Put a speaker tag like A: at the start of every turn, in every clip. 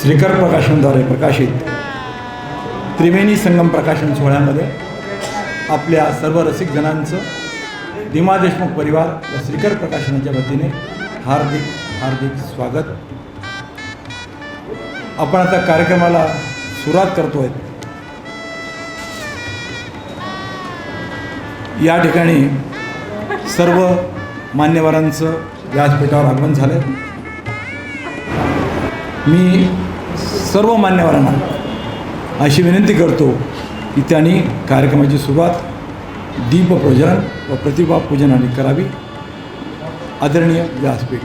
A: श्रीकर प्रकाशनद्वारे प्रकाशित त्रिवेणी संगम प्रकाशन सोहळ्यामध्ये आपल्या सर्व रसिकजनांचं दिमा देशमुख परिवार व श्रीकर प्रकाशनाच्या वतीने हार्दिक हार्दिक स्वागत. आपण आता कार्यक्रमाला सुरुवात करतोय. या ठिकाणी सर्व मान्यवरांचं व्यासपीठावर आगमन झालं. मी सर्व मान्यवरांना अशी विनंती करतो की त्यांनी कार्यक्रमाची सुरुवात दीपप्रज्वलन व प्रतिभा पूजनाने करावी. आदरणीय व्यासपीठ.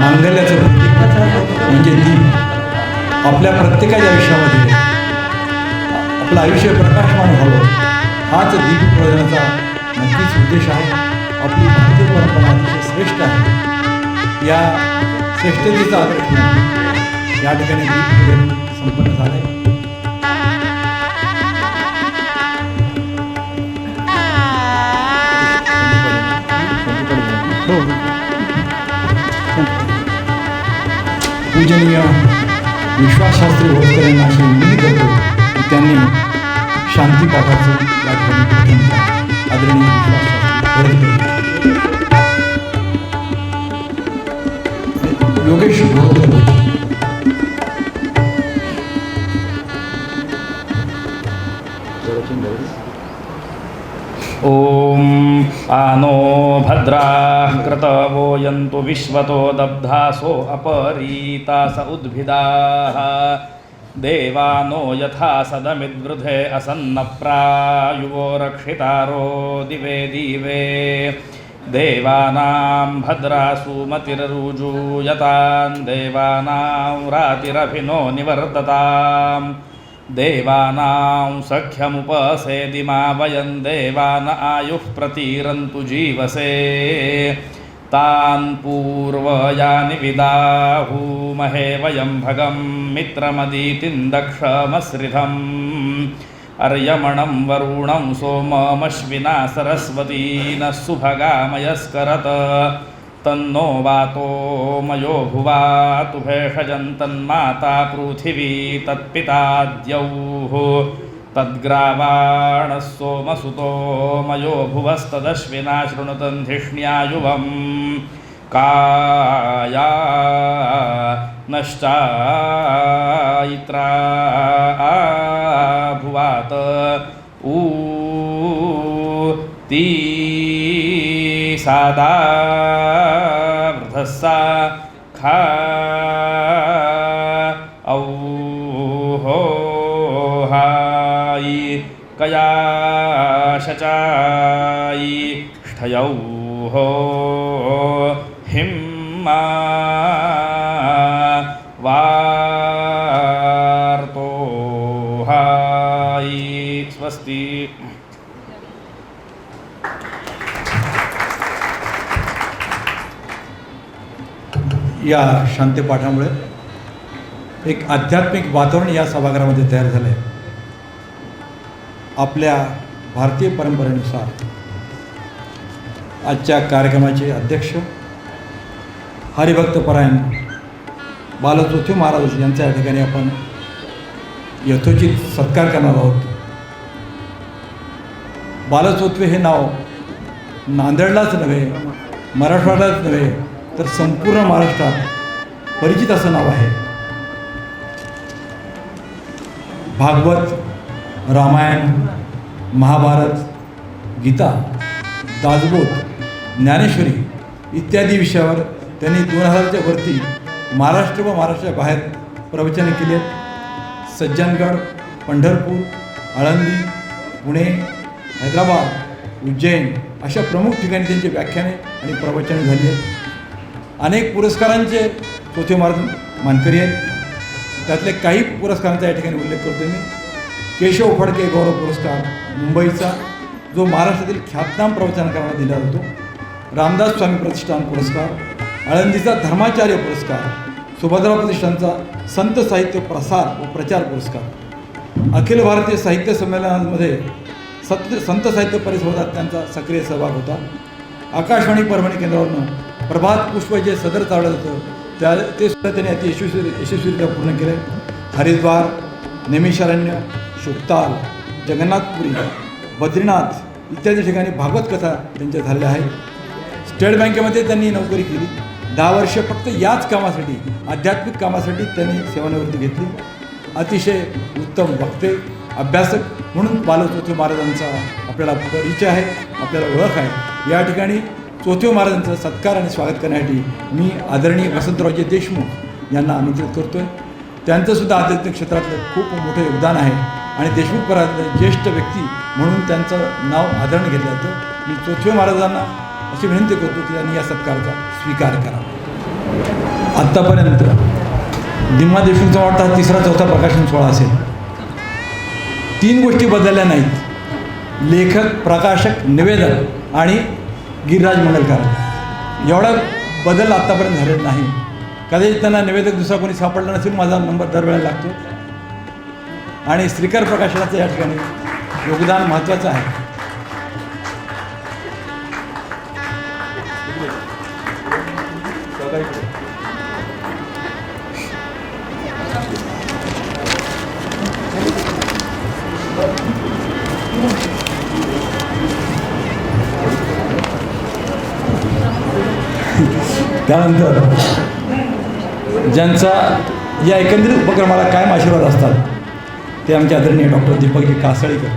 A: मांगल्याचं प्रतीक म्हणजे दीप. आपल्या प्रत्येकाच्या आयुष्यामध्ये आपलं आयुष्य प्रकाशमान व्हावं हाच दीप प्रज्वलनाचा नक्कीच उद्देश आहे. आपली भारतीय परंपरा अतिशय श्रेष्ठ आहे. या श्रेष्ठतेचा आदर्श या ठिकाणी दीप प्रज्वलन संपन्न झालं आहे. पूजनीय विश्वासशास्त्री होळकर यांना अशी विनंती करतो की त्यांनी शांतीपाठाचं या ठिकाणी पठण करा. आदरणीय विश्वासशास्त्री होळकर. योगेश होळकर.
B: ओम आनो भद्राः कृतवो यन्तु विश्वतो दब्धासो अपरीतास उद्भिदाः देवानो यथा सदमिद्वृधे असन्नप्रायुवो रक्षितारो दिवे दिवे देवानां भद्रासु मतिररुजूयतां देवानां रातिरभिनो निवर्तताम् देवानां सख्यमुपसेदिमा वयं देवान आयुः प्रतीरन्तु जीवसे तान् पूर्वयानि विदाहुमहे वयं भगं मित्रमदीतिं दक्षमश्रिधम् अर्यमणं वरुणं सोममश्विना सरस्वती नः सुभगामयस्करत तन्नो वातो मयो भुवा तुभेषजं तन्माता पृथिवी तत्पिता द्यौः तद्ग्रावाणः सोमसुतो मयो भुवस्तदश्विना शृणुतं धिष्ण्यायुवं काया नश्चायित्रा भुवात ती सादा वृधस्सा खा औहो हाई कया शचाई ष्ठयौ हो हिम्मा वार्तो हाई. स्वस्ति.
A: या शांतीपाठामुळे एक आध्यात्मिक वातावरण या सभागृहामध्ये तयार झालं आहे. आपल्या भारतीय परंपरेनुसार आजच्या कार्यक्रमाचे अध्यक्ष हरिभक्तपरायण बालचोथे महाराज यांच्या या ठिकाणी आपण यथोचित सत्कार करणार आहोत. बालचोथवे हे नाव नांदेडलाच नव्हे, मराठवाड्यालाच नव्हे, तर संपूर्ण महाराष्ट्रात परिचित असं नाव आहे. भागवत, रामायण, महाभारत, गीता, दासबोध, ज्ञानेश्वरी इत्यादी विषयावर त्यांनी 2000च्या वरती महाराष्ट्र व महाराष्ट्राच्या बाहेर प्रवचने केली आहेत. सज्जनगड, पंढरपूर, आळंदी, पुणे, हैदराबाद, उज्जैन अशा प्रमुख ठिकाणी त्यांची व्याख्याने आणि प्रवचने झाली आहेत. अनेक पुरस्कारांचे चौथे मानकरी आहेत. त्यातले काही पुरस्कारांचा या ठिकाणी उल्लेख करतो मी. केशव फडके गौरव पुरस्कार मुंबईचा, जो महाराष्ट्रातील ख्यातनाम प्रवचनकारांना दिला जातो. रामदास स्वामी प्रतिष्ठान पुरस्कार, आळंदीचा धर्माचार्य पुरस्कार, सुभद्रा प्रतिष्ठानचा संत साहित्य प्रसार व प्रचार पुरस्कार, अखिल भारतीय साहित्य संमेलनामध्ये संत साहित्य परिषदेत त्यांचा सक्रिय सहभाग होता. आकाशवाणी परभणी केंद्रावरून प्रभात पुष्प जे सदर चाललं होतं ते सुद्धा त्यांनी अति यशस्वीरित्या पूर्ण केले. हरिद्वार, नैमिषारण्य, शुक्ताल, जगन्नाथपुरी, बद्रीनाथ इत्यादी ठिकाणी भागवत कथा त्यांच्या झालेल्या आहेत. स्टेट बँकेमध्ये त्यांनी नोकरी केली. 10 वर्ष फक्त याच कामासाठी, आध्यात्मिक कामासाठी त्यांनी सेवानिवृत्ती घेतली. अतिशय उत्तम वक्ते, अभ्यासक म्हणून बालचोथे महाराजांचा आपल्याला परिचय आहे, आपल्याला ओळख आहे. या ठिकाणी चोथे महाराजांचा सत्कार आणि स्वागत करण्यासाठी मी आदरणीय वसंतरावजी देशमुख यांना आमंत्रित करतो आहे. त्यांचंसुद्धा आध्यात्मिक क्षेत्रातलं खूप मोठं योगदान आहे आणि देशमुख परिवारातले ज्येष्ठ व्यक्ती म्हणून त्यांचं नाव आदरण घेतलं जातं. मी चोथे महाराजांना अशी विनंती करतो की त्यांनी या सत्काराचा स्वीकार करावा. आत्तापर्यंत दिम्मा देशमुखचा वाटतं हा 3रा-4था प्रकाशन सोहळा असेल. 3 गोष्टी बदलल्या नाहीत: लेखक, प्रकाशक, निवेदक आणि गिरिराज मंगलकार. एवढा बदल आत्तापर्यंत झालेला नाही. कदाचित त्यांना निवेदक दुसरा कोणी सापडला नसेल, माझा नंबर दरवेळेला लागतो. आणि श्रीकर प्रकाशनाचं या ठिकाणी योगदान महत्त्वाचं आहे. त्यानंतर ज्यांचा या एकंदरीत उपक्रमाला कायम आशीर्वाद असतात ते आमचे आदरणीय डॉक्टर दीपकजी कासळीकर.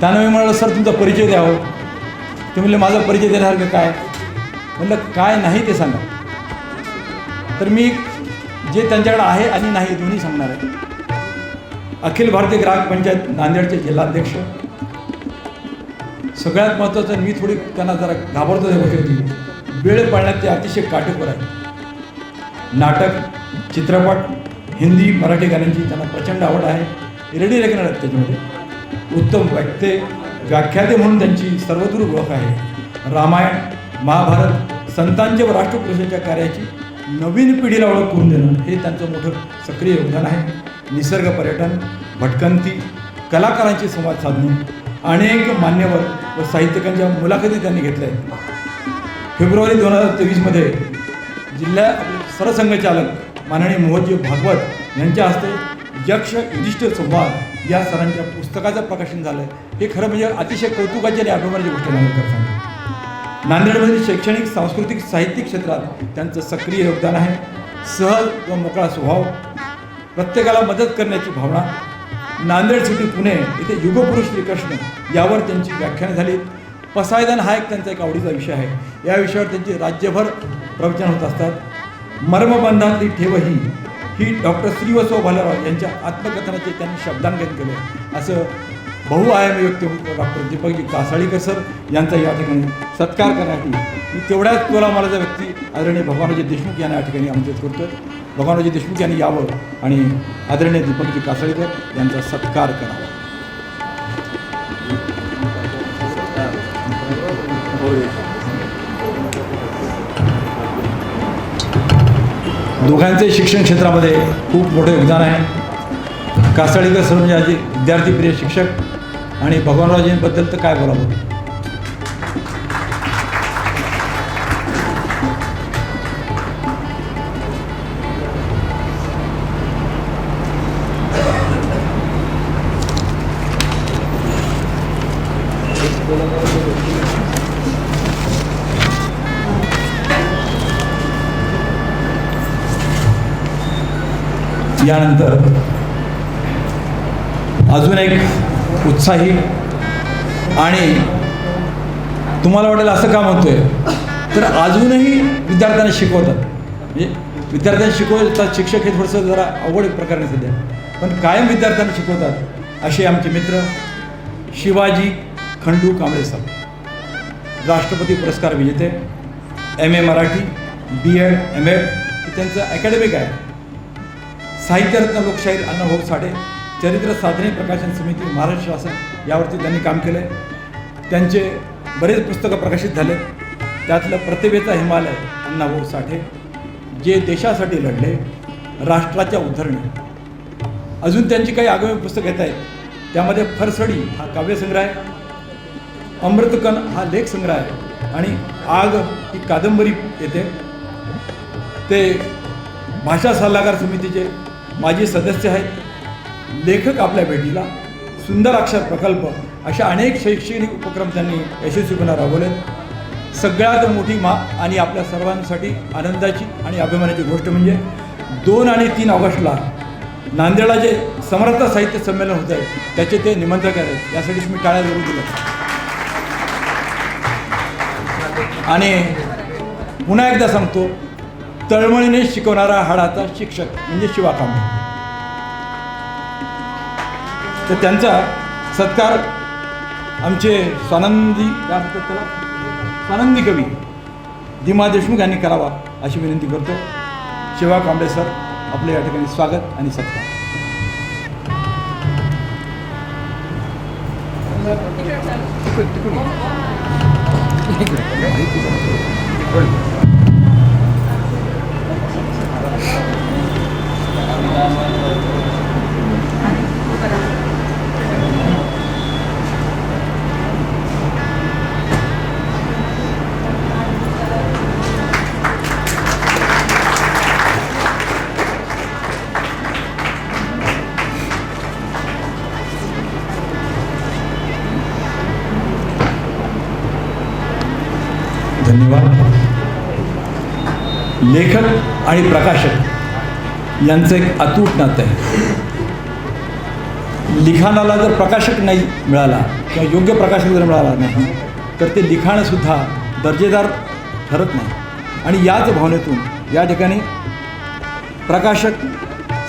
A: त्यानं मी म्हणालं, सर तुमचा परिचय द्यावं. ते म्हणले, माझा परिचय देण्यासारखं काय? म्हणलं, काय नाही ते सांगा. तर मी जे त्यांच्याकडे आहे आणि नाही दोन्ही सांगणार आहे. अखिल भारतीय ग्राहक पंचायत नांदेडचे जिल्हाध्यक्ष. सगळ्यात महत्त्वाचं, मी थोडी त्यांना जरा घाबरतो त्या गोष्टी होती, वेळ पाळण्यात ते अतिशय काटेकोर आहे. नाटक, चित्रपट, हिंदी, मराठी गाण्यांची त्यांना प्रचंड आवड आहे. रेडी रेकनर आहेत त्याच्यामध्ये. उत्तम वक्ते, व्याख्याते म्हणून त्यांची सर्वदूर ओळख आहे. रामायण, महाभारत, संतांच्या व राष्ट्रपुरुषांच्या कार्याची नवीन पिढीला ओळख करून देणं हे त्यांचं मोठं सक्रिय योगदान आहे. निसर्ग पर्यटन, भटकंती, कलाकारांशी संवाद साधणे, अनेक मान्यवर व साहित्यिकांच्या मुलाखती त्यांनी घेतल्या आहेत. फेब्रुवारी 2023मध्ये आपले सरसंघचालक माननीय मोहनजी भागवत यांच्या हस्ते यक्ष युधिष्ठिर संवाद या सरांच्या पुस्तकाचं प्रकाशन झालं. हे खरं म्हणजे अतिशय कौतुकाची आणि अभिमानाची गोष्ट नांदेडकर सांगतो. नांदेडमधील शैक्षणिक, सांस्कृतिक, साहित्यिक क्षेत्रात त्यांचं सक्रिय योगदान आहे. सहज व मोकळा स्वभाव, प्रत्येकाला मदत करण्याची भावना. नांदेड सिटी पुणे इथे युगपुरुष श्रीकृष्ण यावर त्यांची व्याख्याने झाली. पसायदान हा त्यांचा एक आवडीचा विषय आहे. या विषयावर त्यांचे राज्यभर प्रवचन होत असतात. मर्मबंधातली ठेव ही डॉक्टर श्रीवत्सव भालेराव यांच्या आत्मकथनाचे त्यांनी शब्दांकन केलं. असं बहुआयामी व्यक्तिमत्व डॉक्टर दीपकजी कासाळीकर सर यांचा या ठिकाणी सत्कार करण्यासाठी मी तेवढ्याच तोलामालाचा व्यक्ती आदरणीय भगवानरावजी देशमुख यांना या ठिकाणी आमंत्रित करतो. भगवानरावजी देशमुख यांनी यावं आणि आदरणीय दीपकजी कासाळीकर यांचा सत्कार करावा. दोघांचे शिक्षण क्षेत्रामध्ये खूप मोठं योगदान आहे. कासाळीकर सर म्हणजे आजी विद्यार्थीप्रिय शिक्षक आणि भगवानरावजींबद्दल तर काय बोलावं. यानंतर अजून एक उत्साही आणि तुम्हाला वाटेल असं काम होतोय तर अजूनही विद्यार्थ्यांना शिकवतात. म्हणजे विद्यार्थ्यांना शिकवतात, शिक्षक हे थोडंसं जरा अवघड प्रकारे सध्या, पण कायम विद्यार्थ्यांना शिकवतात असे आमचे मित्र शिवाजी खंडू कांबळे सर, राष्ट्रपती पुरस्कार विजेते, MA मराठी, BEd, MA त्यांचं अकॅडमिक आहे. साहित्यरत्न लोकशाहीर अण्णाभाऊ साठे, चरित्र साधने प्रकाशन समिती, महाराष्ट्र शासन यावरती त्यांनी काम केलं आहे. त्यांचे बरेच पुस्तकं प्रकाशित झाले. त्यातलं प्रतिभेचा हिमालय अण्णाभाऊ साठे, जे देशासाठी लढले, राष्ट्राच्या उद्धरणी. अजून त्यांची काही आगामी पुस्तकं येत आहेत. त्यामध्ये फरसडी हा काव्यसंग्रह आहे, अमृतकण हा लेखसंग्रह आहे आणि आग ही कादंबरी येते. ते भाषा सल्लागार समितीचे माजी सदस्य आहेत. लेखक आपल्या भेटीला, सुंदर अक्षर प्रकल्प अशा अनेक शैक्षणिक उपक्रम त्यांनी यशस्वीपणे राबवले. सगळ्यात मोठी आणि आपल्या सर्वांसाठी आनंदाची आणि अभिमानाची गोष्ट म्हणजे 2 आणि 3 ऑगस्टला नांदेडला जे समर्थ साहित्य संमेलन होत आहे त्याचे ते निमंत्रक आहेत. यासाठीच मी टाळ्या जरूर दिल्या. आणि पुन्हा एकदा सांगतो, तळमळीने शिकवणारा हाडाचा शिक्षक म्हणजे शिवा कांबळे. तर त्यांचा सत्कार आमचे स्वानंदी काय म्हणतात त्याला, स्वानंदी कवी दिमा देशमुख यांनी करावा अशी विनंती करतो. शिवा कांबळे सर, आपले या ठिकाणी स्वागत आणि सत्कार. धन्यवाद. लेखक आणि प्रकाशक यांचं एक अतूट नातं आहे. लिखाणाला जर प्रकाशक नाही मिळाला किंवा योग्य प्रकाशक जर मिळाला नाही तर ते लिखाणसुद्धा दर्जेदार ठरत नाही. आणि याच भावनेतून या ठिकाणी प्रकाशक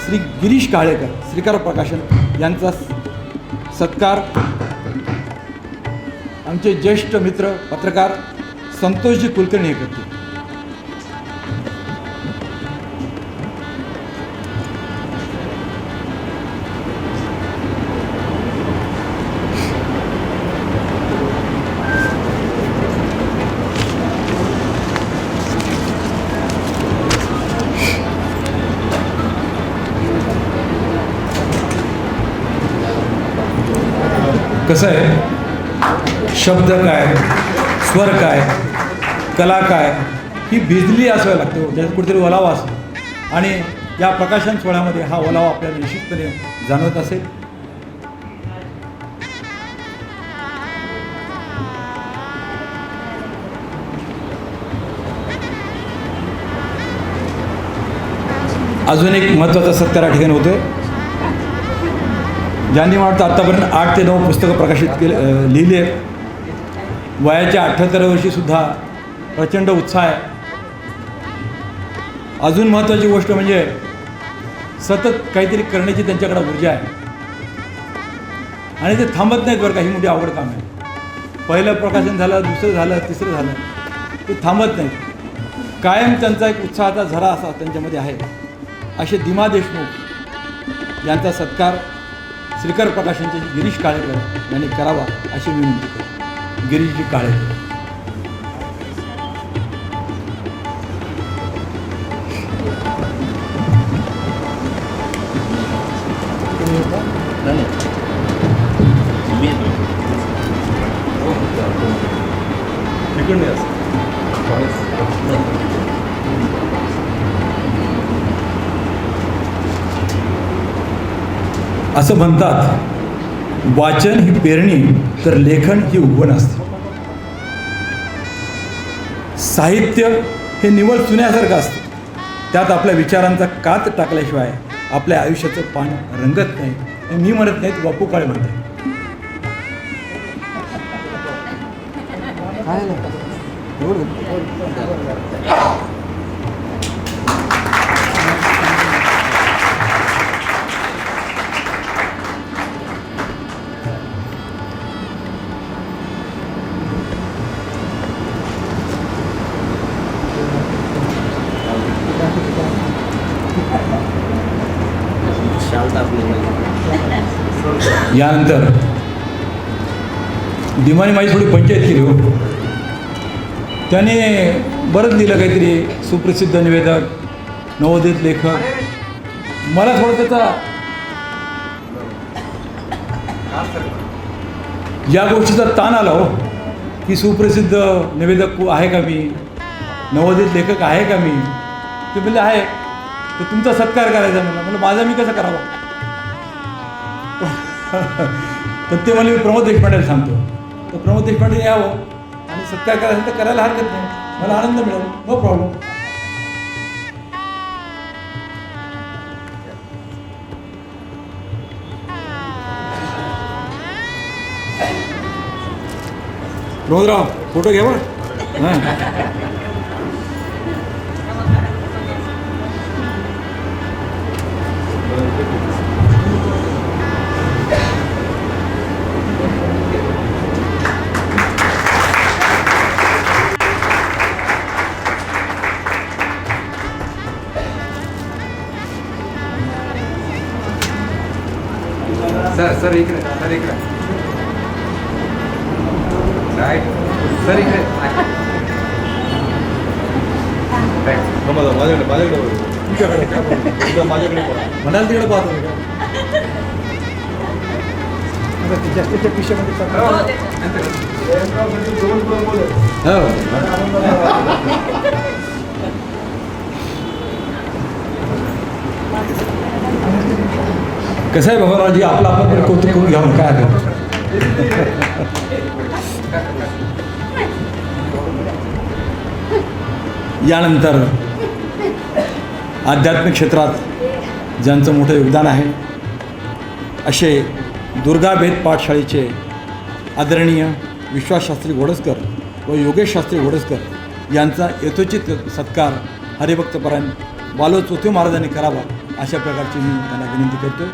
A: श्री गिरीश काळेकर, श्रीकार प्रकाशन यांचा सत्कार आमचे ज्येष्ठ मित्र पत्रकार संतोषजी कुलकर्णी हे करते. कसं आहे, शब्द काय, स्वर काय, कला काय ही भिजली असावी लागते. त्याच्यात कुठेतरी ओलावा असतो आणि या प्रकाशन सोहळ्यामध्ये हा ओलावा आपल्याला निश्चितपणे जाणवत असेल. अजून एक महत्त्वाचा सत्कार या ठिकाणी होतोय. ज्यांनी मला वाटतं आत्तापर्यंत 8 ते 9 पुस्तकं प्रकाशित लिहिली आहेत. वयाच्या 78व्या वर्षीसुद्धा प्रचंड उत्साह आहे. अजून महत्त्वाची गोष्ट म्हणजे सतत काहीतरी करण्याची त्यांच्याकडे ऊर्जा आहे आणि ते थांबत नाहीत बरं का. ही मोठी आवड काम आहे. पहिलं प्रकाशन झालं, दुसरं झालं, तिसरं झालं, ते थांबत नाहीत. कायम त्यांचा एक उत्साहाचा झरा असा त्यांच्यामध्ये आहे. असे दिमा देशमुख यांचा सत्कार श्रीकर प्रकाशनचे गिरीश काळेकर यांनी करावा अशी विनंती करतो. गिरीशजी काळेकर. असं म्हणतात, वाचन ही पेरणी तर लेखन ही उगवण असते. साहित्य हे निवळ चुन्यासारखं असतं. त्यात आपल्या विचारांचा कात टाकल्याशिवाय आपल्या आयुष्याचं पान रंगत नाही. हे मी म्हणत नाही, ते बापू काळे म्हणते. यानंतर दिमाने माझी थोडी पंचायत केली हो. त्याने बरंच लिहिलं काहीतरी, सुप्रसिद्ध निवेदक, नवोदित लेखक. मला थोडं त्याचा या गोष्टीचा ताण आला हो, की सुप्रसिद्ध निवेदक आहे का मी, नवोदित लेखक आहे का मी. ते म्हणजे आहे, तर तुमचा सत्कार करायचा मला. म्हणजे माझा मी कसं करावा. तर ते मला मी प्रमोद देशपांडेला सांगतो. तर प्रमोद देशपांडे यावं आणि सत्कार करायचं तर करायला हरकत नाही, मला आनंद मिळेल, नो प्रॉब्लेम. प्रमोदराव फोटो घ्या बरं. हां
C: सर इकडे राईट सर इकडे
A: म्हणाल तिकडे पाहतो जास्तीच्या पिशामध्ये. कसं आहे भगवानरावजी, आपलं आपण कौतुक करून घ्यावं काय आहे. यानंतर आध्यात्मिक क्षेत्रात ज्यांचं मोठं योगदान आहे असे दुर्गा भेद पाठशाळेचे आदरणीय विश्वास शास्त्री घोडसकर व योगेश शास्त्री घोडसकर यांचा यथोचित सत्कार हरिभक्तपरायण बालो चोथे महाराजांनी करावा अशा प्रकारची मी त्यांना विनंती करतो.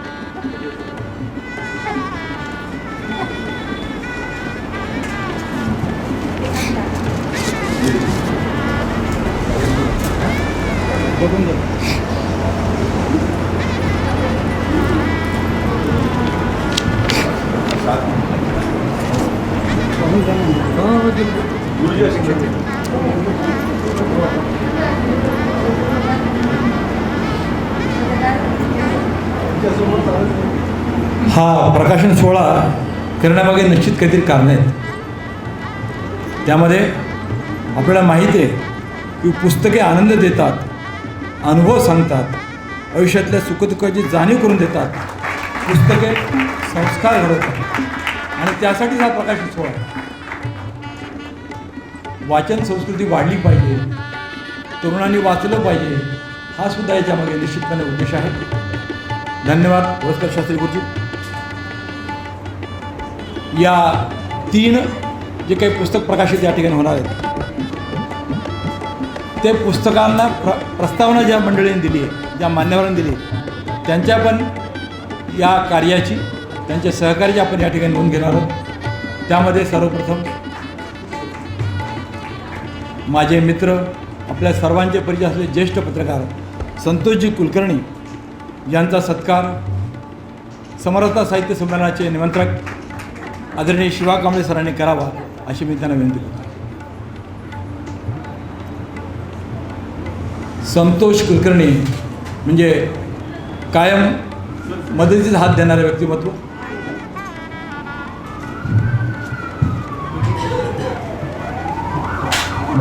A: हा प्रकाशन सोहळा करण्यामागे निश्चित काहीतरी कारणं आहेत. त्यामध्ये आपल्याला माहिती आहे की पुस्तके आनंद देतात, अनुभव सांगतात, आयुष्यातल्या सुखदुःखाची जाणीव करून देतात. पुस्तके संस्कार घडवतात आणि त्यासाठीच हा प्रकाशन सोहळा आहे. वाचन संस्कृती वाढली पाहिजे, तरुणांनी वाचलं पाहिजे, हा सुद्धा याच्यामागे निश्चितपणे उद्देश आहे. धन्यवाद घोडसकर शास्त्री गुरुजी. या 3 जे काही पुस्तक प्रकाशित या ठिकाणी होणार आहेत ते पुस्तकांना प्रस्तावना ज्या मंडळींनी दिली आहे, ज्या मान्यवरांनी दिली, त्यांच्या पण या कार्याची, त्यांच्या सहकार्याची आपण या ठिकाणी नोंद घेणार आहोत. त्यामध्ये सर्वप्रथम माझे मित्र, आपल्या सर्वांचे परिचय असलेले ज्येष्ठ पत्रकार संतोषजी कुलकर्णी यांचा सत्कार समरसता साहित्य संमेलनाचे निमंत्रक आदरणीय शिवा कांबळे सरांनी करावा अशी मी त्यांना विनंती करतो. संतोष कुलकर्णी म्हणजे कायम मदतीचा हात देणारे व्यक्तिमत्व.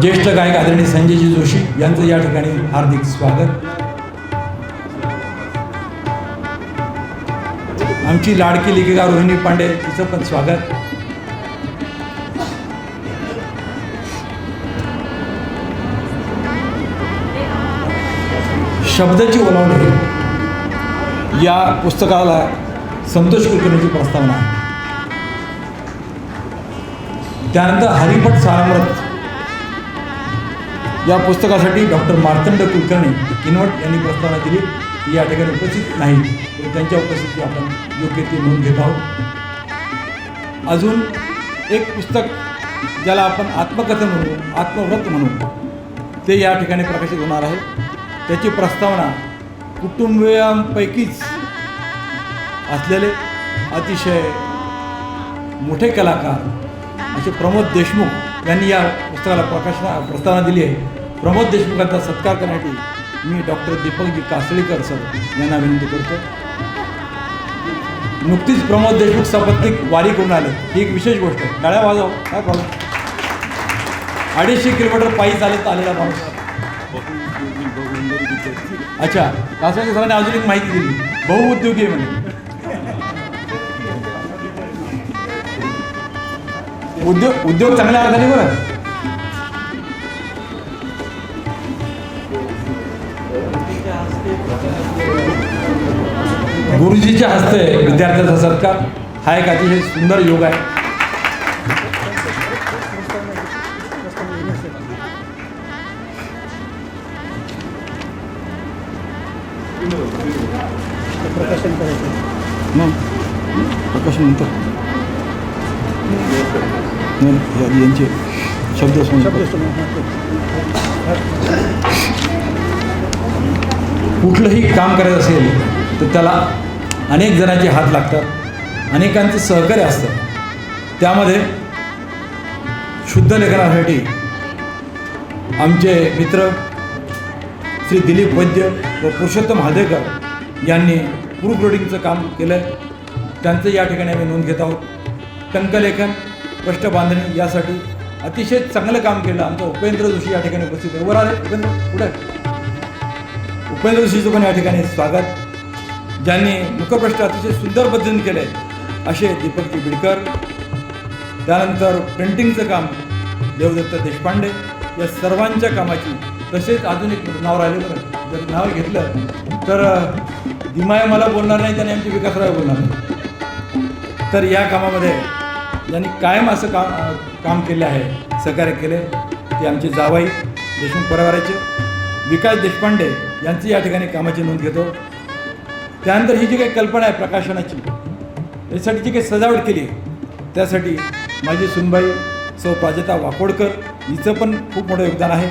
A: ज्येष्ठ गायक आदरणीय संजयजी जोशी यांचं या ठिकाणी हार्दिक स्वागत. आमची लाडकी लेखिका रोहिणी पांडे तिचं पण स्वागत. शब्दाची ओलावणी या पुस्तकाला संतोष कुलकर्णीची प्रस्तावना आहे. त्यानंतर हरिभट सारामृत या पुस्तकासाठी डॉक्टर मार्तंड कुलकर्णी किनवट यांनी प्रस्तावना दिली. ती या ठिकाणी उपस्थित नाही, पण त्यांच्या उपस्थिती आपण योग्य ती नोंद घेत आहोत. अजून एक पुस्तक ज्याला आपण आत्मकथन म्हणू, आत्मव्रत म्हणू, ते या ठिकाणी प्रकाशित होणार आहे. त्याची प्रस्तावना कुटुंबियांपैकीच असलेले अतिशय मोठे कलाकार असे प्रमोद देशमुख यांनी या पुस्तकाला प्रस्तावना दिली आहे. प्रमोद देशमुखांचा सत्कार करण्यासाठी मी डॉक्टर दीपकजी कासळीकर सर यांना विनंती करतो. नुकतीच प्रमोद देशमुख सपत्नीक वारी करून आले, ही एक विशेष गोष्ट आहे. टाळ्या वाजव, काय प्रॉब्लेम. 250 किलोमीटर पायी चालत आलेला माणूस. अच्छा, कासळीकर सरांनी अजून एक माहिती दिली, बहुउद्योगी आहे म्हणजे. उद्योग चांगल्या अर्थाने बरं. गुरुजीच्या हस्ते विद्यार्थ्यांचा सत्कार हा एक अतिशय सुंदर योग आहे. प्रकाशन नंतर यांचे शब्द कुठलंही काम करायचं असेल तर त्याला अनेक जणांचे हात लागतात, अनेकांचं सहकार्य असतं. त्यामध्ये शुद्ध लेखनासाठी आमचे मित्र श्री दिलीप वैद्य व पुरुषोत्तम हादेकर यांनी प्रूफ रिडिंगचं काम केलं आहे. त्यांचं या ठिकाणी आम्ही नोंद घेत आहोत. टंकलेखन, स्पष्ट बांधणी यासाठी अतिशय चांगलं काम केलं आमचं उपेंद्र जोशी या ठिकाणी उपस्थित आहे. वर आले उपेंद्र, पुढे. उपेंद्र जोशीचं पण या ठिकाणी स्वागत. ज्यांनी मुखप्रष्ट अतिशय सुंदर पद्धतीने केलं आहे असे दीपकजी बिडकर. त्यानंतर प्रिंटिंगचं काम देवदत्त देशपांडे. या सर्वांच्या कामाची, तसेच अजून एक नाव राहिले बरं, जर नाव घेतलं तर दिमाय मला बोलणार नाही, त्याने आमचे विकासराव बोलणार नाही. तर या कामामध्ये ज्यांनी कायम असं काम केले आहे, सहकार्य केले, ते आमचे जावाई देशमुख परिवाराचे विकास देशपांडे यांची या ठिकाणी कामाची नोंद घेतो. त्यानंतर ही जी काही कल्पना आहे प्रकाशनाची, यासाठी जी काही सजावट केली त्यासाठी माझी सुनबाई सौ प्राजक्ता वाकोडकर हिचं पण खूप मोठं योगदान आहे.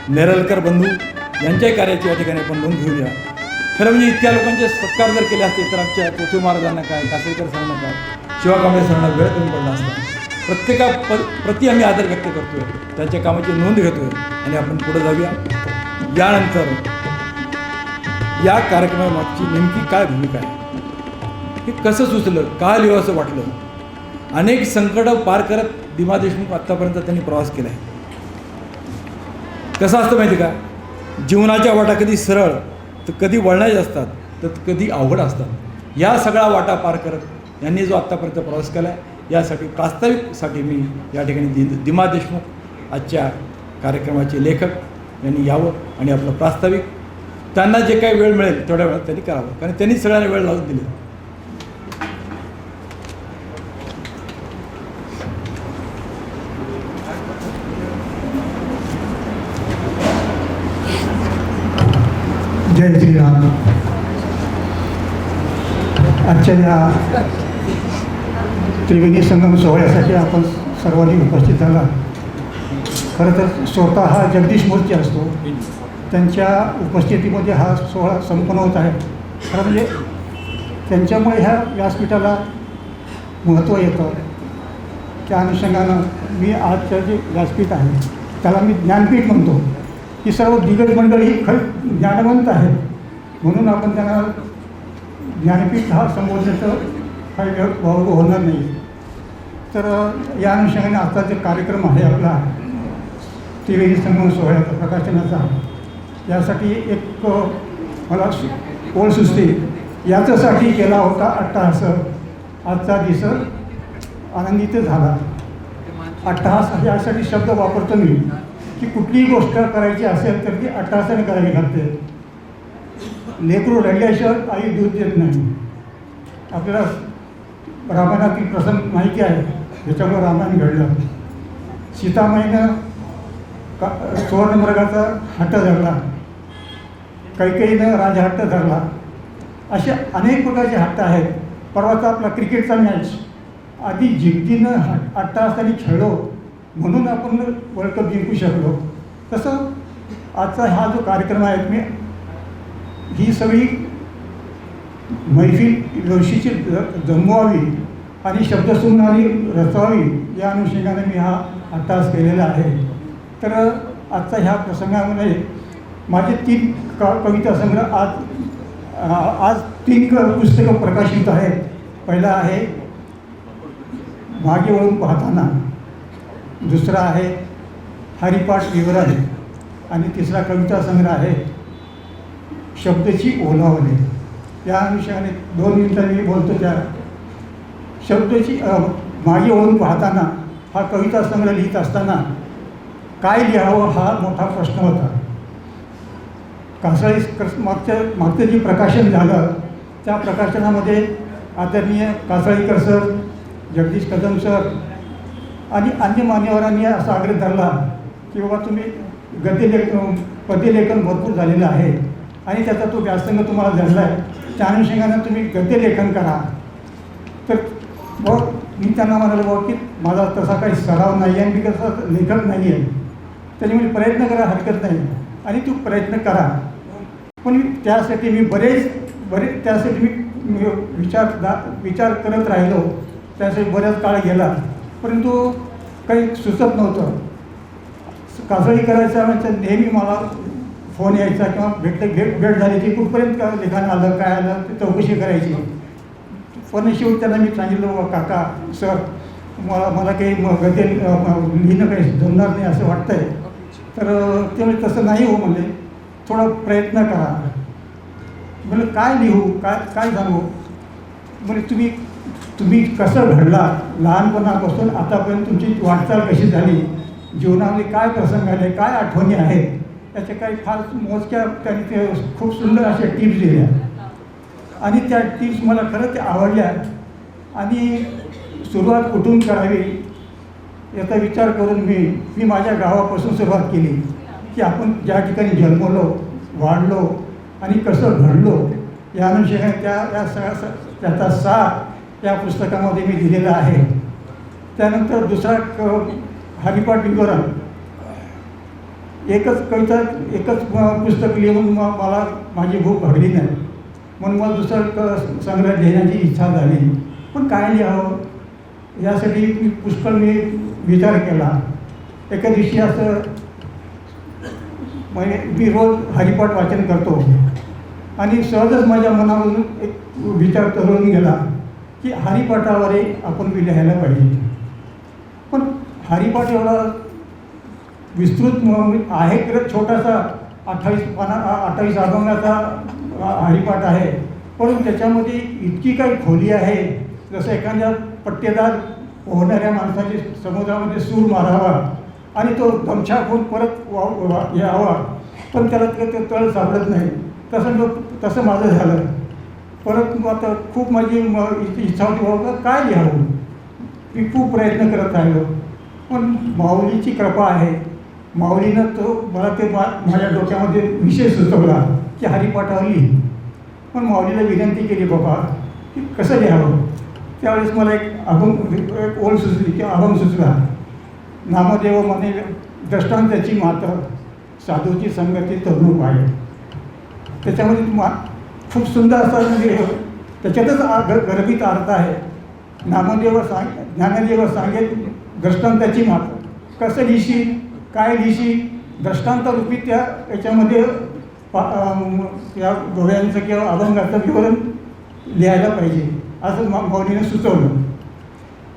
A: नेरलकर बंधू यांच्याही कार्याची या ठिकाणी आपण नोंद घेऊया. खरं म्हणजे इतक्या लोकांचे सत्कार जर केले असते तर आमच्या पृथ्वी महाराजांना काय, कासळीकर सरांना काय, शिवा कांबळे सरांना वेळ कमी पडला असता. प्रति आम्ही आदर व्यक्त करतोय, त्यांच्या कामाची नोंद घेतोय आणि आपण पुढे जाऊया. यानंतर या कार्यक्रमामागची नेमकी काय भूमिका आहे, हे कसं सुचलं, का लिहावं असं वाटलं. अनेक संकटं पार करत दिमा देशमुख आत्तापर्यंत त्यांनी प्रवास केला आहे. कसं असतं माहिती का, जीवनाच्या वाटा कधी सरळ तर कधी वळणाच्या असतात, तर कधी अवघड असतात. या सगळ्या वाटा पार करत यांनी जो आत्तापर्यंत प्रवास केला आहे, यासाठी प्रास्ताविकसाठी मी या ठिकाणी दिमा देशमुख आजच्या कार्यक्रमाचे लेखक यांनी यावं आणि आपलं प्रास्ताविक त्यांना जे काही वेळ मिळेल तेवढ्या वेळात त्यांनी करावं, कारण त्यांनी सगळ्यांना वेळ लावून दिली.
D: जय श्रीराम. आजच्या या त्रिवेणी संगम सोहळ्यासाठी आपण सर्वांनी उपस्थित झाला. खरं तर स्वतः हा जगदीश मूर्ती असतो, त्यांच्या उपस्थितीमध्ये हा सोहळा संपन्न होत आहे. खरं म्हणजे त्यांच्यामुळे ह्या व्यासपीठाला महत्त्व येतं. त्या अनुषंगानं मी आजचं जे व्यासपीठ आहे त्याला मी ज्ञानपीठ म्हणतो. ही सर्व दिग्गज मंडळी ही खरं ज्ञानवंत आहेत, म्हणून आपण त्यांना ज्ञानपीठ हा संबोधण्याचं काही वावगं होणार नाही. तर या अनुषंगाने आता जे कार्यक्रम आहे आपला त्रिवेणी संगम सोहळ्याचा प्रकाशनाचा, यासाठी एक मला ओळ सुचते. याच्यासाठी केला होता अट्टहास, आजचा दिवस आनंदित झाला. अट्टहास यासाठी शब्द वापरतो मी की कुठलीही गोष्ट करायची असेल तर ती अट्टहासाने करावी लागते. लेकरू रडल्याशिवाय आई दूध देत नाही. आपल्याला रामायणातील प्रसंग माहिती आहे, त्याच्यामुळे रामायण घडलं. सीतामाईनं सुवर्णमृगाचा हट्ट धरला, कैकेयीनं राजहट्ट धरला. असे अनेक प्रकारचे हट्ट आहेत. परवाचा आपला क्रिकेटचा मॅच आधी जिद्दीनं अट्टाहासाने खेळलो म्हणून आपण वर्ल्ड कप जिंकू शकलो. तसं आजचा हा जो कार्यक्रम आहे, मी ही सगळी मैफिल लोशीची जमवावी आणि शब्दसुमनानी रचवावी या अनुषंगाने मी हा अट्टाहास केलेला आहे. तर आजचा ह्या प्रसंगामध्ये माझे 3 कविता संग्रह आज 3 पुस्तकं प्रकाशित आहेत. पहिला आहे मागे वळून पाहताना, दुसरा आहे हरिपाठ विवरण आणि तिसरा कविता संग्रह आहे शब्दची ओलावले. या अनुषंगाने 2 मिनिटं मी बोलतो. त्या शब्दाची मागे वळून पाहताना हा कविता संग्रह लिहित असताना काय लिहावं हा मोठा प्रश्न होता. कासाळी मागचं जे प्रकाशन झालं त्या प्रकाशनामध्ये आदरणीय कासाळीकर सर, जगदीश कदम सर आणि अन्य मान्यवरांनी असा आग्रह धरला की बाबा तुम्ही पद्यलेखन भरपूर झालेलं आहे आणि त्याचा तो व्यासंग तुम्हाला झालेला आहे, त्या अनुषंगानं तुम्ही गद्यलेखन करा. तर मग मी त्यांना म्हणालो बाबा की माझा तसा काही सराव नाही आहे, मी कसं लेखक नाही आहे, त्याच्यामुळे प्रयत्न करा, हरकत नाही आणि तू प्रयत्न करा. पण त्यासाठी मी बरेच त्यासाठी मी विचार करत राहिलो. त्यासाठी बऱ्याच काळ गेला, परंतु काही सुचत नव्हतं. कासाळी करायचं म्हणजे नेहमी मला फोन यायचा किंवा भेट झाली की कुठपर्यंत लिखाण आलं, काय आलं ते चौकशी करायची. पण शेवटी त्यांना मी सांगितलं बाबा काका सर मला काही गद्य लिहिणं काही जमणार नाही असं वाटतं आहे. तर ते म्हणजे तसं नाही हो म्हणजे थोडा प्रयत्न करा. म्हणजे काय लिहू, काय सांगू. म्हणजे तुम्ही कसं घडला, लहानपणापासून आतापर्यंत तुमची वाटचाल कशी झाली, जीवनामध्ये काय प्रसंग आले, काय आठवणी आहेत, त्याच्या काही फार मोजक्या त्यांनी ते खूप सुंदर अशा टिप्स दिल्या आणि त्या टिप्स मला खरंच त्या आवडल्या. आणि सुरुवात कुठून करावी याचा विचार करून मी माझ्या गावापासून सुरुवात केली की आपण ज्या ठिकाणी जन्मलो, वाढलो आणि कसं घडलो या अनुषंगाने त्याचा सार या पुस्तकामध्ये मी दिलेला आहे. त्यानंतर दुसरा हरिपाठ विवरण, एकच पुस्तक लिहून मला माझी भूक भागली नाही म्हणून मला दुसरं संग्रह लिहिण्याची इच्छा झाली. पण काय लिहावं यासाठी पुष्कळ मी विचार केला. एका दिवशी असं म्हणजे मी रोज हरिपाठ वाचन करतो आणि सहजच माझ्या मनामधून एक विचार तरुण गेला की हरिपाठावरही आपण लिहायला पाहिजे. पण हरिपाठ एवढा विस्तृत आहे, खरंच छोटासा 28 अभंगाचा हरिपाठ आहे, परंतु त्याच्यामध्ये इतकी काही खोली आहे. जसं एखाद्या पट्टेदार पोहणाऱ्या माणसाची समुद्रामध्ये सूर मारावा आणि तो गमछाकून परत यावा, पण त्याला ते तळ सापडत नाही. तसं माझं झालं. परत आता खूप माझी इच्छा होती बाबा काय लिहावं. मी खूप प्रयत्न करत राहिलो, पण माऊलीची कृपा आहे. माऊलीनं मला माझ्या डोक्यामध्ये विषय सुचवला की हरिपाठावर लिही. पण माऊलीला विनंती केली बाबा की कसं लिहावं. त्यावेळेस मला एक ओळ सुचली की अभंग सुचला, नामदेव म्हणे दृष्टांताची माता साधूची संगती तरुण पाय. त्याच्यामध्ये खूप सुंदर असा म्हणजे त्याच्यातच गर्भित अर्थ आहे. ज्ञानदेव सांगेल दृष्टांताची माता, कसं लिहिशील, काय लिहिशील, दृष्टांतरूपी त्या याच्यामध्ये या गोव्यांचं किंवा अभंगाचं विवरण लिहायला पाहिजे असं माऊलीनं सुचवलं.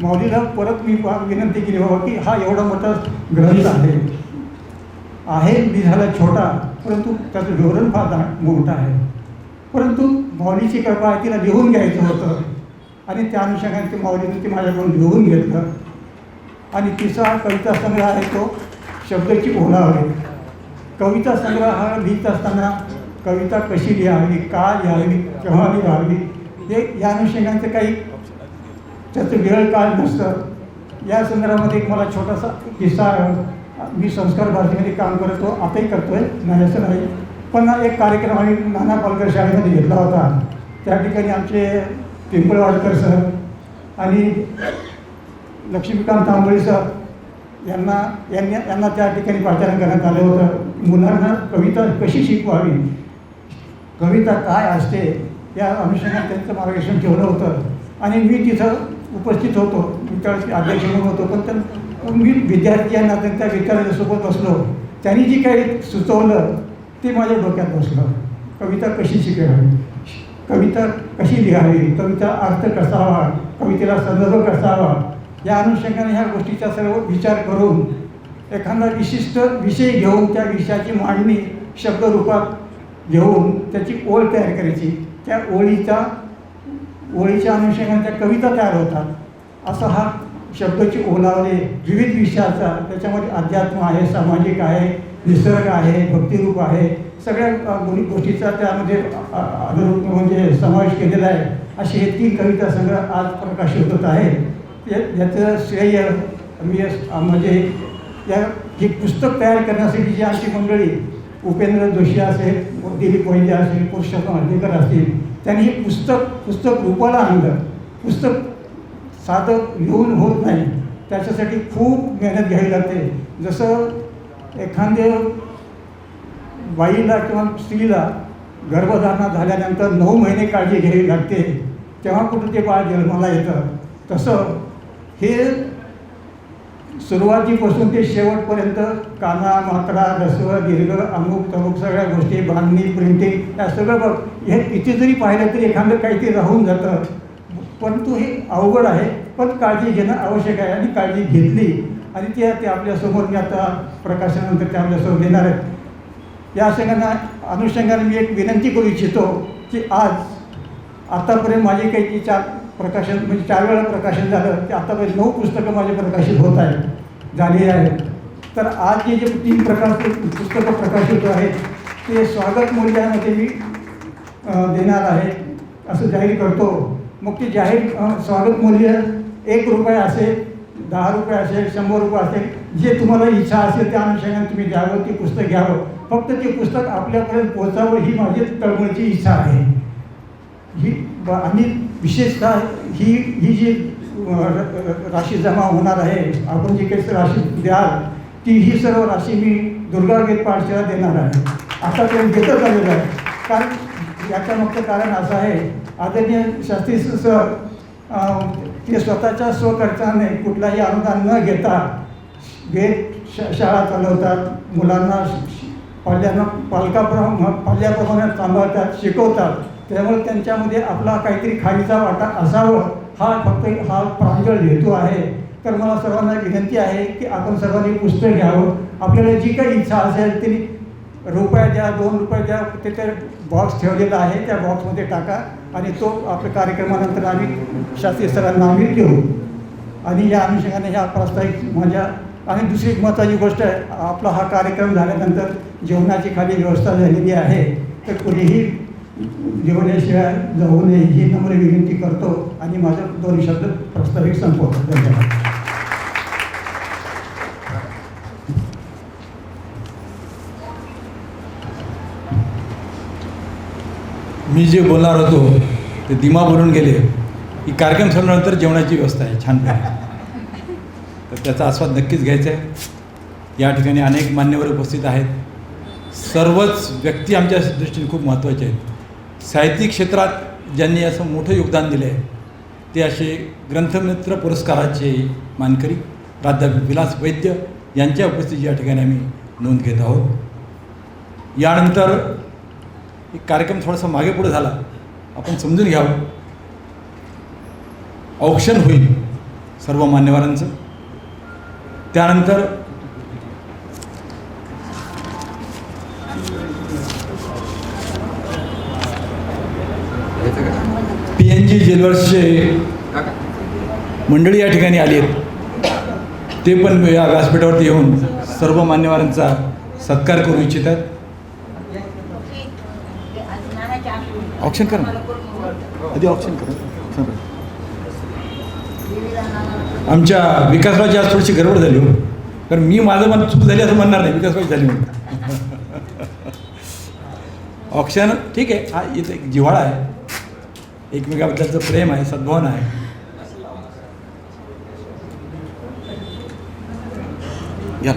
D: माऊलीला परत मी विनंती केली बाबा की हा एवढा मोठा ग्रंथ आहे लिहायला छोटा, परंतु त्याचं विवरण फार मोठं आहे. परंतु माऊलीची कृपा आहे, तिला लिहून घ्यायचं होतं आणि त्या अनुषंगाने ते माऊलीने ते माझ्याकडून लिहून घेतलं. आणि तिसरा कविता संग्रह आहे तो शब्दाची ओलावले. कविता संग्रह हा लिहित असताना कविता कशी लिहावी, का लिहावी, केव्हा लिहावी, हे या अनुषंगाचं काही त्याचं वेळ काळ नसतं. या संदर्भामध्ये एक मला छोटासा किस्सा, मी संस्कार भारतीमध्ये काम करतो, आताही करतो आहे, नाही असं नाही, पण एक कार्यक्रम आम्ही नाना पालकर शाळेमध्ये घेतला होता. त्या ठिकाणी आमचे पिंपळवाडकर सर आणि लक्ष्मीकांत तांबोळी सर यांना त्या ठिकाणी पाचारण करण्यात आलं होतं. मुलांना कविता कशी शिकवावी, कविता काय असते, या अनुषंगाने त्यांचं मार्गदर्शन ठेवलं होतं. आणि मी तिथं उपस्थित होतो, मी त्यावेळेस अध्यक्ष म्हणून होतो. पण मी विद्यार्थ्यांना त्या विद्यार्थ्यांसोबत बसलो, त्यांनी जी काही सुचवलं ते माझ्या डोक्यात बसलं. कविता कशी शिकावी, कविता कशी लिहावी, कविता अर्थ कसा हवा, कवितेला संदर्भ कसा हवा, या अनुषंगाने ह्या गोष्टीचा सर्व विचार करून एखादा विशिष्ट विषय घेऊन त्या विषयाची मांडणी शब्दरूपात घेऊन त्याची ओळ तयार करायची. त्या ओळीच्या अनुषंगाने त्या कविता तयार होतात. असा हा शब्दाची ओलावले विविध विषयाचा, त्याच्यामध्ये अध्यात्म आहे, सामाजिक आहे, निसर्ग आहे, भक्तिरूप आहे, सगळ्या गोष्टीचा त्यामध्ये अनुरूप म्हणजे समावेश केलेला आहे. असे हे 3 कविता संग्रह आज प्रकाशित होत आहे. याचं श्रेय मी म्हणजे हे पुस्तक तयार करण्यासाठी जी आमची मंडळी, उपेंद्र जोशी असेल, दिलीप वैद्य असेल, पुरुषोत्तम हळदीकर असतील, त्यांनी हे पुस्तक रूपाला आणलं. पुस्तक साधं लिहून होत नाही, त्याच्यासाठी खूप मेहनत घ्यावी लागते. जसं एखाद्या बाईला किंवा स्त्रीला गर्भधारणा झाल्यानंतर 9 महिने काळजी घ्यावी लागते, तेव्हा कुठं ते बाळ जन्माला येतं, तसं हे सुरुवातीपासून ते शेवटपर्यंत काना, मात्रा, रस्व, दीर्घ, अमुक तमुक सगळ्या गोष्टी, बांधणी, प्रिंटिंग, या सगळं बघ, हे किती जरी पाहिलं तरी एखादं काहीतरी राहून जातं. परंतु हे अवघड आहे, पण काळजी घेणं आवश्यक आहे. आणि काळजी घेतली आणि ते आपल्यासमोर मी आता प्रकाशनानंतर ते आपल्यासमोर देणार आहेत. या अनुषंगाने मी एक विनंती करू इच्छितो की आतापर्यंत माझे काही 4 प्रकाशन म्हणजे 4 वेळा प्रकाशन झालं, की आतापर्यंत 9 पुस्तकं माझे प्रकाशित होत झाली आहेत. तर आज जे 3 प्रकारचे पुस्तकं प्रकाशित आहेत ते स्वागत मूल्यामध्ये मी देणार आहे असं जाहीर करतो. मग ते जाहीर स्वागत मूल्य 1 रुपया असेल, 10 रुपये असेल, 100 रुपये असेल, जे तुम्हाला इच्छा असेल त्या अनुषंगाने तुम्ही द्यावं, ते पुस्तक घ्यावं. फक्त ते पुस्तक आपल्यापर्यंत पोहोचावं ही माझी तळमळीची इच्छा आहे. आणि विशेषतः ही जी राशी जमा होणार आहे, आपण जी काही राशी द्याल ती ही सर्व राशी मी दुर्गा गेट पाठशाळा देणार आहे. आतापर्यंत देतच आलेलं आहे. कारण याच्या मागचं कारण असं आहे, आदरणीय शास्त्री सर ते स्वतःच्या स्वखर्चाने कुठलाही अनुदान न घेता गेट शाळा चालवतात, मुलांना पाल्याप्रमाणे सांभाळतात, शिकवतात. त्यामुळे त्यांच्यामध्ये आपला काहीतरी खालीचा वाटा असावं हा प्रांजळ हेतू आहे. तर मला सर्वांना विनंती आहे की आपण सर्वांनी पुस्तक घ्यावं. आपल्याला जी काही इच्छा असेल तरी रुपया द्या, 2 रुपये द्या, तिथे बॉक्स ठेवलेला आहे, त्या बॉक्समध्ये टाका आणि तो आपल्या कार्यक्रमानंतर आम्ही शास्त्रीय सरांना आम्ही देऊ. आणि या अनुषंगाने ह्या प्रास्ताविक माझ्या. आणि दुसरी एक महत्त्वाची गोष्ट आहे, आपला हा कार्यक्रम झाल्यानंतर जेवणाची खाली व्यवस्था झालेली आहे, तर कुणीही जेवण्याशिवाय जाऊ नये ही नम्र विनंती करतो आणि माझं 2 शब्द प्रास्ताविक संपवतो. धन्यवाद.
A: मी जे बोलणार होतो ते दिमा बोलून गेले की कार्यक्रम संपल्यानंतर जेवणाची व्यवस्था आहे छानपैकी, तर त्याचा आस्वाद नक्कीच घ्यायचा आहे. या ठिकाणी अनेक मान्यवर उपस्थित आहेत. सर्वच व्यक्ती आमच्या दृष्टीने खूप महत्त्वाचे आहेत. साहित्यिक क्षेत्रात ज्यांनी असं मोठं योगदान दिलं आहे ते असे ग्रंथमित्र पुरस्काराचे मानकरी प्राध्यापक विलास वैद्य यांच्या उपस्थितीची या ठिकाणी आम्ही नोंद घेत आहोत. यानंतर एक कार्यक्रम थोडासा मागे पुढे झाला, आपण समजून घ्यावं. औक्षण होईल सर्व मान्यवरांचं. त्यानंतर PNG ज्वेलर्सचे मंडळी या ठिकाणी आली आहेत. ते पण या व्यासपीठावरती येऊन सर्व मान्यवरांचा सत्कार करू इच्छितात. ऑप्शन करा ना. आधी ऑप्शन करा. सांगा. आमच्या विकासरावची आज थोडीशी गडबड झाली हो, कारण मी माझं मन चूक झाली असं म्हणणार नाही, विकासरावची झाली म्हणून. ऑप्शन ठीक आहे. हा इथं एक जिव्हाळा आहे, एकमेकाबद्दलचं प्रेम आहे, सद्भावना आहे. या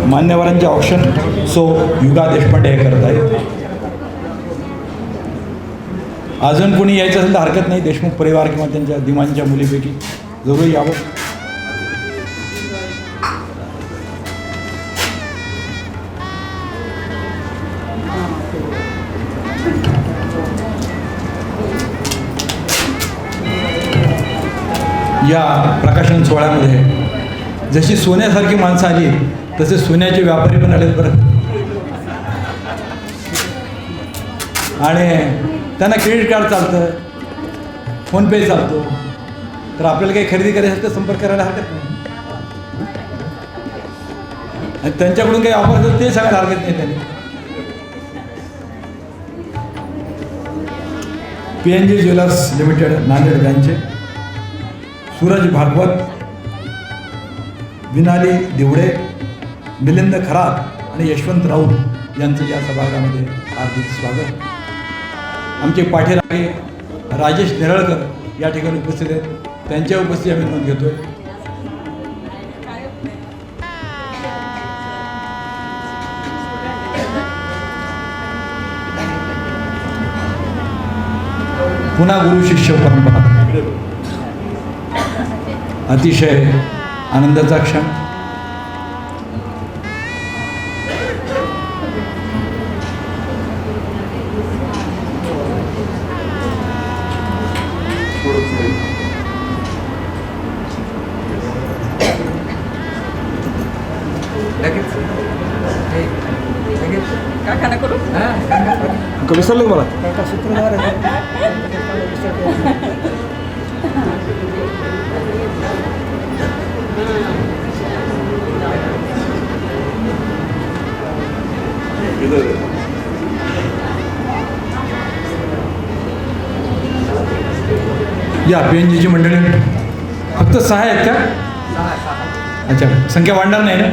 A: मान्यवरांचे ऑप्शन सो युगा देशपांडे हे करत आहेत. अजून कोणी यायचं असेल तर हरकत नाही. देशमुख परिवार किंवा त्यांच्या दिमांच्या मुलीपैकी जरूर यावं. या प्रकाशन सोहळ्यामध्ये जशी सोन्यासारखी माणसं आली तसे सोन्याचे व्यापारी पण आलेत बरं. आणि त्यांना क्रेडिट कार्ड चालतं, फोनपे चालतो, तर आपल्याला काही खरेदी करायचं असेल तर संपर्क करायला हरकत नाही. आणि त्यांच्याकडून काही ऑफर असेल ते सांगायला हरकत नाही. त्यांनी PNG ज्वेलर्स लिमिटेड नांदेड ब्रँचचे सूरज भागवत, विनाली दिवडे, मिलिंद खरात आणि यशवंत राऊत यांचं या सभागृहामध्ये हार्दिक स्वागत. आमचे पाठीराखे राजेश नेरळकर या ठिकाणी उपस्थित आहेत, त्यांच्या उपस्थिती आम्ही नोंद घेतोय. पुन्हा गुरु शिष्य परंपरा, अतिशय आनंदाचा क्षण. विसरलो मला.
D: सूत्रधार
A: या PNGची मंडळी फक्त 6 आहेत का? अच्छा, संख्या वाढणार नाही ना?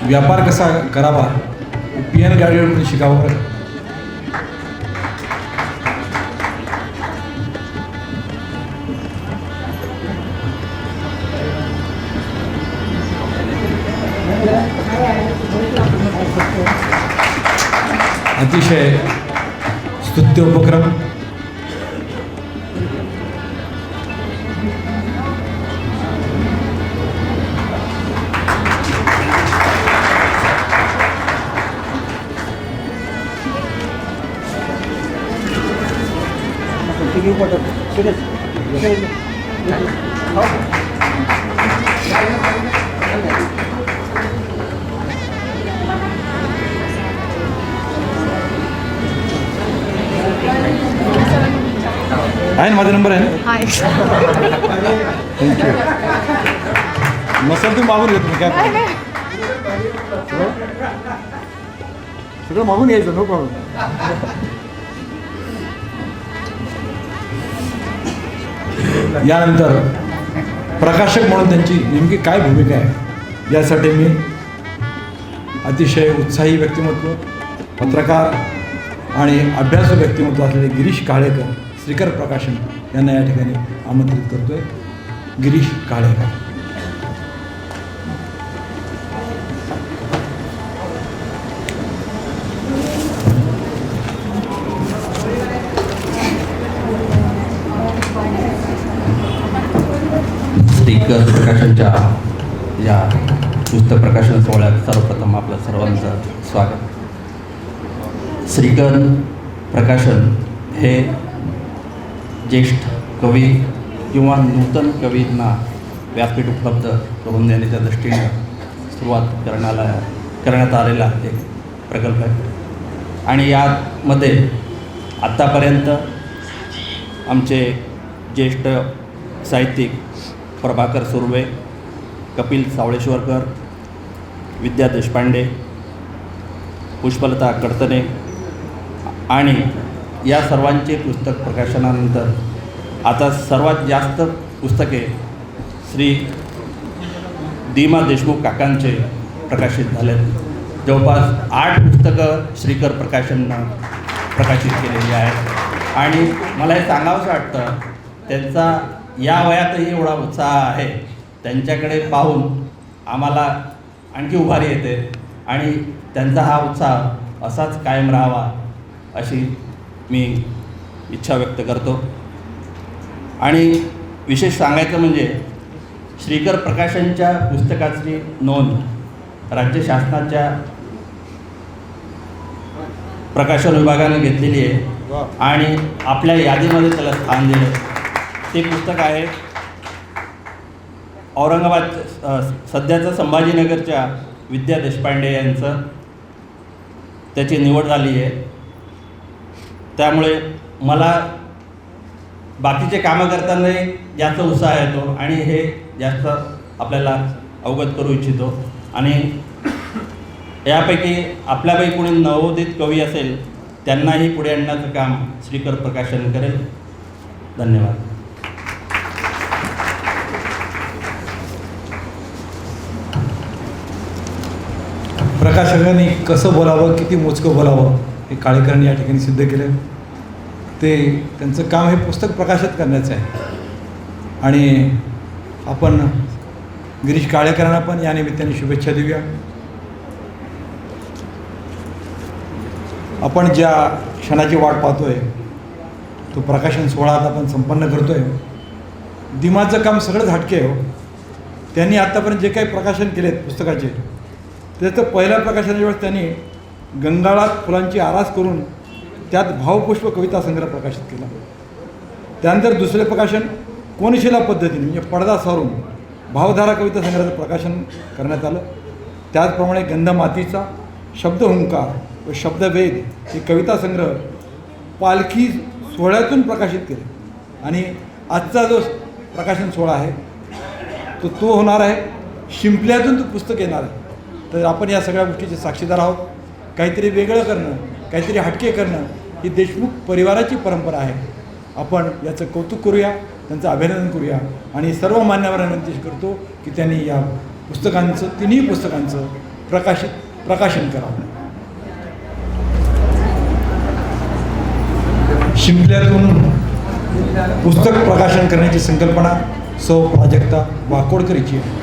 A: व्यापार कसा करावा PN गाडीवरून शिकावं. अतिशय स्तुत्य उपक्रम. आहे ना, माझा नंबर आहे ना? थँक्यू. नसेल तुम्ही मागून घेतो मी, काय सगळं मागून घ्यायचं, नो प्रॉब्लेम. यानंतर प्रकाशक म्हणून त्यांची नेमकी काय भूमिका आहे यासाठी मी अतिशय उत्साही व्यक्तिमत्व, पत्रकार आणि अभ्यासू व्यक्तिमत्व असलेले गिरीश काळेकर, श्रीकर प्रकाशन यांना या ठिकाणी आमंत्रित करतोय. गिरीश काळेकर.
E: श्रीकर प्रकाशनच्या या पुस्तक प्रकाशन सोहळ्यात सर्वप्रथम आपलं सर्वांचं स्वागत. श्रीकर प्रकाशन हे ज्येष्ठ कवी किंवा नूतन कवींना व्यासपीठ उपलब्ध करून देण्याच्या दृष्टीनं सुरुवात करण्यात आलेला एक प्रकल्प आहे. आणि यामध्ये आत्तापर्यंत आमचे ज्येष्ठ साहित्यिक प्रभाकर सुर्वे, कपिल सावळेश्वरकर, विद्या देशपांडे, पुष्पलता कडतने आणि या सर्वांचे पुस्तक प्रकाशनानंतर आता सर्वात जास्त पुस्तके श्री दी.मा. देशमुख काकांचे प्रकाशित झालेत. जवळपास 8 पुस्तकं श्रीकर प्रकाशननं प्रकाशित केलेली आहेत. आणि मला हे सांगावंसं वाटतं, त्यांचा या वयातही एवढा उत्साह आहे, त्यांच्याकडे पाहून आम्हाला आणखी उभारी येते आणि त्यांचा हा उत्साह असाच कायम राहावा अशी मी इच्छा व्यक्त करतो. आणि विशेष सांगायचं म्हणजे श्रीकर प्रकाशनच्या पुस्तकाची नोंद राज्य शासनाच्या प्रकाशन विभागाने घेतलेली आहे आणि आपल्या यादीमध्ये त्याला स्थान दिलं. ते पुस्तक आहे औरंगाबाद सध्याचं संभाजीनगरच्या विद्या देशपांडे यांचं. त्याची निवड झाली आहे. त्यामुळे मला बाकीचे कामं करतानाही जास्त उत्साह येतो आणि हे जास्त आपल्याला अवगत करू इच्छितो. आणि यापैकी आपल्यापैकी कोणी नवोदित कवी असेल त्यांनाही पुढे आणण्याचं काम श्रीकर प्रकाशन करेल. धन्यवाद.
A: प्रकाशकांनी कसं बोलावं, किती मोजकं बोलावं हे काळेकरांनी या ठिकाणी सिद्ध केलं. ते त्यांचं काम हे पुस्तक प्रकाशित करण्याचं आहे. आणि आपण गिरीश काळेकरांना पण या निमित्ताने शुभेच्छा देऊया. आपण ज्या क्षणाची वाट पाहतोय तो प्रकाशन सोहळा आता आपण संपन्न करतोय. दी.मा.चं काम सगळंच हटके आहे. त्यांनी आत्तापर्यंत जे काही प्रकाशन केलेत पुस्तकाचे, त्याचं पहिल्या प्रकाशनाच्या वेळेस त्यांनी गंगाळात फुलांची आरास करून त्यात भावपुष्प कविता संग्रह प्रकाशित केला. त्यानंतर दुसरे प्रकाशन कोनशिला पद्धतीने म्हणजे पडदा सारून भावधारा कविता संग्रहाचं प्रकाशन करण्यात आलं. त्याचप्रमाणे गंधमातीचा, शब्दहुंकार व शब्दवेद हे कविता संग्रह पालखी सोहळ्यातून प्रकाशित केले. आणि आजचा जो प्रकाशन सोहळा आहे तो होणार आहे शिंपल्यातून तो पुस्तक येणार आहे. तर आपण या सगळ्या गोष्टीचे साक्षीदार आहोत. काहीतरी वेगळं करणं, काहीतरी हटके करणं ही देशमुख परिवाराची परंपरा आहे. आपण याचं कौतुक करूया, त्यांचं अभिनंदन करूया आणि सर्व मान्यवरांना विनंती करतो की त्यांनी या पुस्तकांचं, तिन्ही पुस्तकांचं प्रकाशन करावं. शिंपल्यातून पुस्तक प्रकाशन करण्याची संकल्पना सौ प्राजक्ता वाकोडकरची आहे.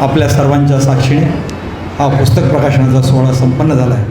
A: आपल्या सर्वांच्या साक्षीने हा पुस्तक प्रकाशनाचा सोहळा संपन्न झाला आहे.